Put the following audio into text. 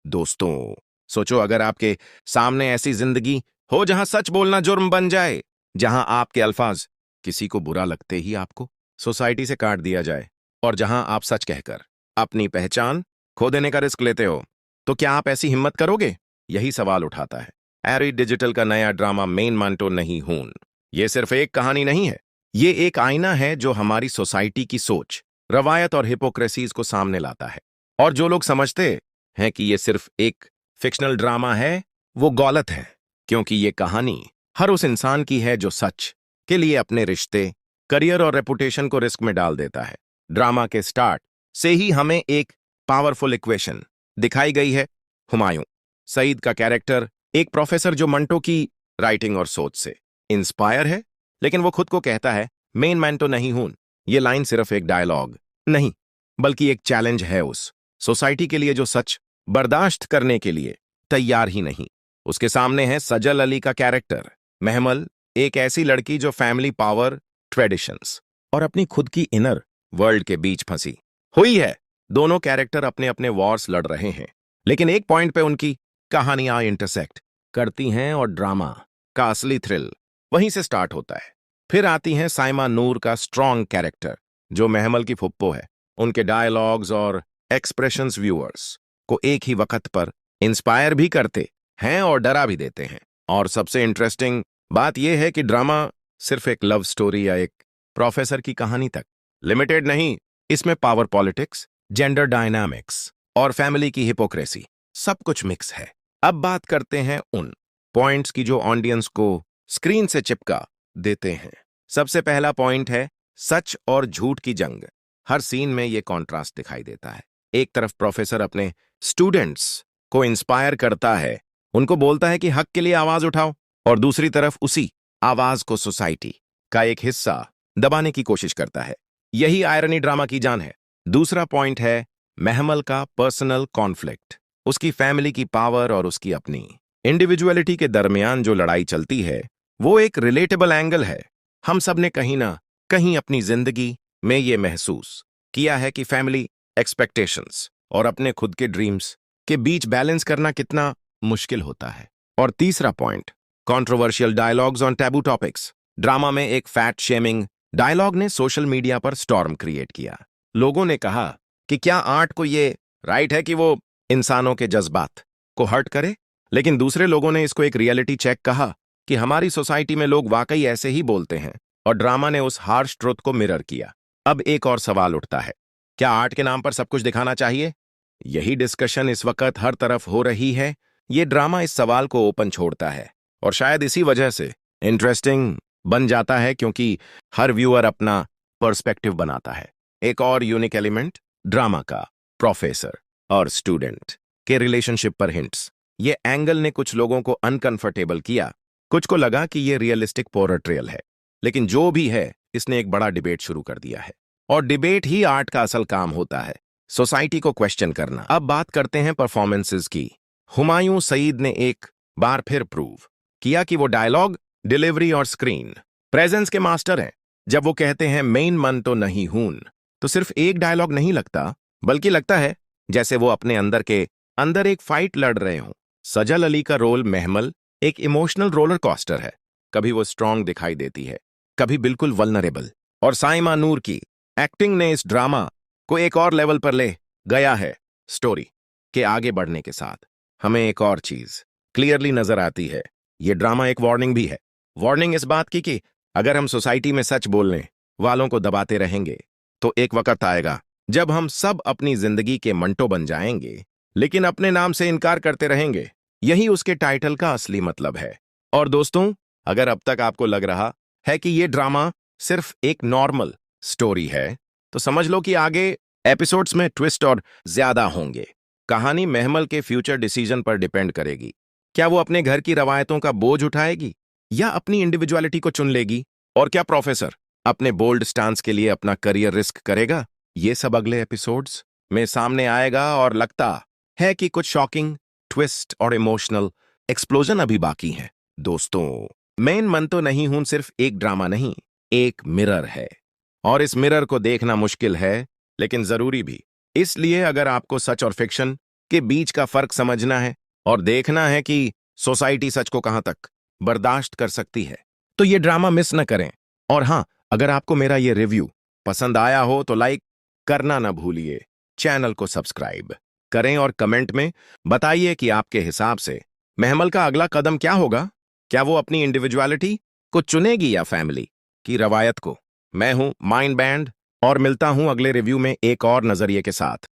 दोस्तों, सोचो अगर आपके सामने ऐसी जिंदगी हो जहां सच बोलना जुर्म बन जाए, जहां आपके अल्फाज किसी को बुरा लगते ही आपको सोसाइटी से काट दिया जाए, और जहां आप सच कहकर अपनी पहचान खो देने का रिस्क लेते हो, तो क्या आप ऐसी हिम्मत करोगे? यही सवाल उठाता है एरी डिजिटल का नया ड्रामा मेन मंटो नहीं हून। ये सिर्फ एक कहानी नहीं है, ये एक आईना है जो हमारी सोसाइटी की सोच, रवायत और हिपोक्रेसीज को सामने लाता है। और जो लोग समझते हैं कि ये सिर्फ एक फिक्शनल ड्रामा है, वो गलत है, क्योंकि ये कहानी हर उस इंसान की है जो सच के लिए अपने रिश्ते, करियर और रेपुटेशन को रिस्क में डाल देता है। ड्रामा के स्टार्ट से ही हमें एक पावरफुल इक्वेशन दिखाई गई है। हुमायूं सईद का कैरेक्टर एक प्रोफेसर जो मंटो की राइटिंग और सोच से इंस्पायर है, लेकिन वो खुद को कहता है मेन मंटो नहीं हूं। ये लाइन सिर्फ एक डायलॉग नहीं, बल्कि एक चैलेंज है उस सोसाइटी के लिए जो सच बर्दाश्त करने के लिए तैयार ही नहीं। उसके सामने है सजल अली का कैरेक्टर महमल, एक ऐसी लड़की जो फैमिली पावर, ट्रेडिशंस और अपनी खुद की इनर वर्ल्ड के बीच फंसी हुई है। दोनों कैरेक्टर अपने अपने वॉर्स लड़ रहे हैं, लेकिन एक पॉइंट पे उनकी कहानियां इंटरसेक्ट करती हैं और ड्रामा का असली थ्रिल वहीं से स्टार्ट होता है। फिर आती हैं साइमा नूर का स्ट्रॉन्ग कैरेक्टर जो महमल की फुप्पो है। उनके डायलॉग्स और एक्सप्रेशंस व्यूअर्स को एक ही वक्त पर इंस्पायर भी करते हैं और डरा भी देते हैं। और सबसे इंटरेस्टिंग बात यह है कि ड्रामा सिर्फ एक लव स्टोरी या एक प्रोफेसर की कहानी तक लिमिटेड नहीं, इसमें पावर पॉलिटिक्स, जेंडर डायनामिक्स और फैमिली की हिपोक्रेसी सब कुछ मिक्स है। अब बात करते हैं उन पॉइंट्स की जो ऑडियंस को स्क्रीन से चिपका देते हैं। सबसे पहला पॉइंट है सच और झूठ की जंग। हर सीन में यह कॉन्ट्रास्ट दिखाई देता है। एक तरफ प्रोफेसर अपने स्टूडेंट्स को इंस्पायर करता है, उनको बोलता है कि हक के लिए आवाज उठाओ, और दूसरी तरफ उसी आवाज को सोसाइटी का एक हिस्सा दबाने की कोशिश करता है। यही आयरनी ड्रामा की जान है। दूसरा पॉइंट है महमल का पर्सनल कॉन्फ्लिक्ट। उसकी फैमिली की पावर और उसकी अपनी इंडिविजुअलिटी के दरमियान जो लड़ाई चलती है, वो एक रिलेटेबल एंगल है। हम सब ने कहीं ना कहीं अपनी जिंदगी में ये महसूस किया है कि फैमिली एक्सपेक्टेशंस और अपने खुद के ड्रीम्स के बीच बैलेंस करना कितना मुश्किल होता है। और तीसरा point controversial dialogues on taboo topics. Drama में एक फैट शेमिंग डायलॉग ने सोशल मीडिया पर स्टॉर्म क्रिएट किया। लोगों ने कहा कि क्या आर्ट को ये राइट है कि वो इंसानों के जज्बात को हर्ट करे, लेकिन दूसरे लोगों ने इसको एक रियलिटी चेक कहा कि हमारी सोसाइटी में लोग वाकई ऐसे ही बोलते हैं, और ड्रामा ने उस हार्श ट्रुथ को मिरर किया। अब एक और सवाल उठता है, क्या आर्ट के नाम पर सब कुछ दिखाना चाहिए? यही डिस्कशन इस वक्त हर तरफ हो रही है। ये ड्रामा इस सवाल को ओपन छोड़ता है, और शायद इसी वजह से इंटरेस्टिंग बन जाता है, क्योंकि हर व्यूअर अपना पर्सपेक्टिव बनाता है। एक और यूनिक एलिमेंट ड्रामा का प्रोफेसर और स्टूडेंट के रिलेशनशिप पर हिंट्स। ये एंगल ने कुछ लोगों को अनकंफर्टेबल किया, कुछ को लगा कि ये रियलिस्टिक पोर्ट्रेयल है, लेकिन जो भी है, इसने एक बड़ा डिबेट शुरू कर दिया है। और डिबेट ही आर्ट का असल काम होता है, सोसाइटी को क्वेश्चन करना। अब बात करते हैं परफॉर्मेंसेस की। हुमायूं सईद ने एक बार फिर प्रूव किया कि वो डायलॉग, डिलीवरी और स्क्रीन प्रेजेंस के मास्टर हैं। जब वो कहते हैं मेन मंटो नहीं हून, तो सिर्फ एक डायलॉग नहीं लगता, बल्कि लगता है जैसे वो अपने अंदर के अंदर एक फाइट लड़ रहे हों। सजल अली का रोल महमल एक इमोशनल रोलर कोस्टर है। कभी वो स्ट्रांग दिखाई देती है, कभी बिल्कुल वल्नरेबल। और साइमा नूर की एक्टिंग ने इस ड्रामा को एक और लेवल पर ले गया है। स्टोरी के आगे बढ़ने के साथ हमें एक और चीज क्लियरली नजर आती है। ये ड्रामा एक वार्निंग भी है। वार्निंग इस बात की कि अगर हम सोसाइटी में सच बोलने वालों को दबाते रहेंगे, तो एक वक्त आएगा जब हम सब अपनी जिंदगी के मंटो बन जाएंगे, लेकिन अपने नाम से इनकार करते रहेंगे। यही उसके टाइटल का असली मतलब है। और दोस्तों, अगर अब तक आपको लग रहा है कि ये ड्रामा सिर्फ एक नॉर्मल स्टोरी है, तो समझ लो कि आगे एपिसोड्स में ट्विस्ट और ज्यादा होंगे। कहानी महमल के फ्यूचर डिसीजन पर डिपेंड करेगी। क्या वो अपने घर की रवायतों का बोझ उठाएगी या अपनी इंडिविजुअलिटी को चुन लेगी? और क्या प्रोफेसर अपने बोल्ड स्टांस के लिए अपना करियर रिस्क करेगा? ये सब अगले एपिसोड्स में सामने आएगा, और लगता है कि कुछ शॉकिंग ट्विस्ट और इमोशनल एक्सप्लोजन अभी बाकी है। दोस्तों, मेन मंटो नहीं हूं सिर्फ एक ड्रामा नहीं, एक मिरर है, और इस मिरर को देखना मुश्किल है, लेकिन जरूरी भी। इसलिए अगर आपको सच और फिक्शन के बीच का फर्क समझना है और देखना है कि सोसाइटी सच को कहां तक बर्दाश्त कर सकती है। तो ये ड्रामा मिस न करें। और हाँ, अगर आपको मेरा ये रिव्यू पसंद आया हो तो लाइक करना ना भूलिए, चैनल को सब्सक्राइब करें और कमेंट में बताइए कि आपके हिसाब से महमल का अगला कदम क्या होगा। क्या वो अपनी इंडिविजुअलिटी को चुनेगी या फैमिली की रवायत को। मैं हूं माइंड बैंड और मिलता हूं अगले रिव्यू में एक और नजरिए के साथ।